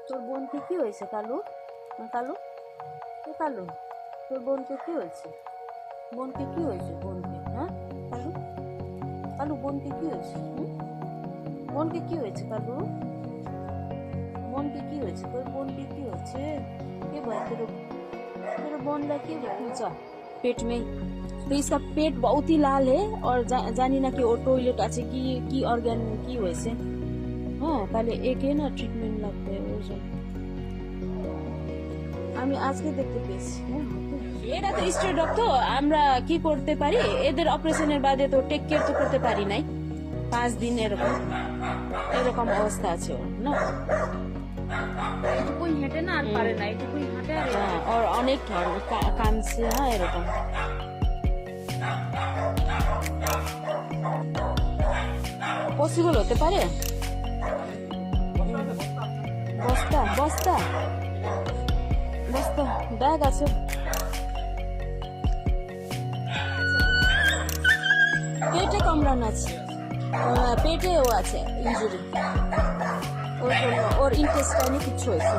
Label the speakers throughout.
Speaker 1: তোর বোনকে কি হয়েছে কালু? কালু, এ কালু, তোর বোনকে কি হয়েছে? বোনকে কি হয়েছে? বোনকে, হ্যাঁ কালু, কালু বোনকে কি হয়েছে? বোনকে কি হয়েছে কালু? বোনকে কি হয়েছে? তোর বোনকে কি হয়েছে? के भाई तेरे बोंडा के भाई पूछा पेट में तो इसका पेट बहुत ही लाल है और जानी ना कि वो टॉयलेट আছে কি অর্গান কি হয়েছে। হ্যাঁ তাহলে একে না ট্রিটমেন্ট লাগবে ওই জন্য আমি আজকে দেখতে পেয়েছি। এরা তো স্ট্রেট ডগ, তো আমরা কি করতে পারি? এদের অপারেশনের বাদে তো টেক কেয়ার তো করতে পারি নাই 5 দিন, এরকম এরকম অবস্থা আছে ওর না।
Speaker 2: এটুকুই হেঁটে না আর পারে না, এটুকুই হাঁটে আর
Speaker 1: হ্যাঁ ওর অনেক কাঁদছে, হ্যাঁ এরকম। পসিবল হতে পারে? বস্তা বস্তা বস্তা ব্যাগ আছে। পেটে কামড়ান আছে, পেটেও আছে ইনজুরি, ওর জন্য ওর ইন্টেস্টাইনে কিছু হয়েছে।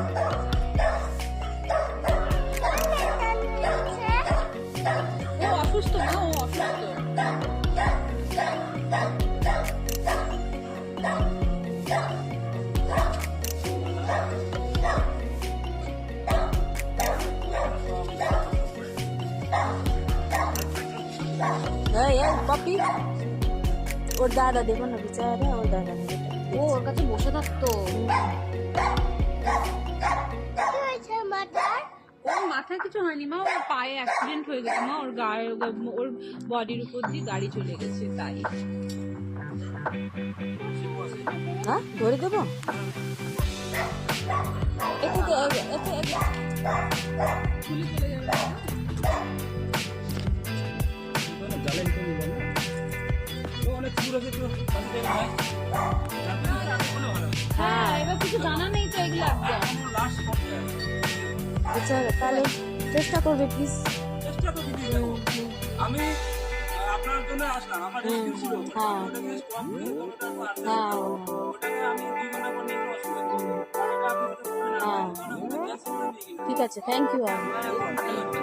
Speaker 2: ও অসুস্থ না, ও অসুস্থ।
Speaker 1: পাপি ওর দাদা দেখো না বিচারা, ওর দাদা
Speaker 2: ও ওর কাছে বসে থাকতো। ওর মাথায় কিছু হয়নি মা, ওর পায়ে অ্যাক্সিডেন্ট হয়ে গেছে মা, ওর গায়ে ওর বডির উপর দিয়ে গাড়ি চলে গেছে তাই।
Speaker 1: হ্যাঁ ধরে দেবো একে
Speaker 2: খুলে চলে যাবে। হ্যাঁ এবার কিছু জানা নেই তো এগুলো একদম।
Speaker 1: আচ্ছা তাহলে চেষ্টা করবে প্লিজ।
Speaker 3: চেষ্টা তো দিদি আমি আপনার জন্য আসলাম, আমার রেস্কিউ ছিল
Speaker 1: হ্যাঁ
Speaker 3: ওটাকে স্টপ করে
Speaker 1: হ্যাঁ
Speaker 3: ওটাকে আমি 2 ঘন্টা পর নিয়ে অসুবিধা এটা আপনি হতে পারবেন না,
Speaker 1: হ্যাঁ
Speaker 3: ক্যান্সেল করে দিয়ে গেলাম।
Speaker 1: ঠিক আছে, থ্যাংক ইউ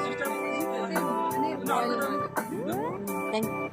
Speaker 3: চেষ্টা করছি
Speaker 1: থ্যাংক ইউ।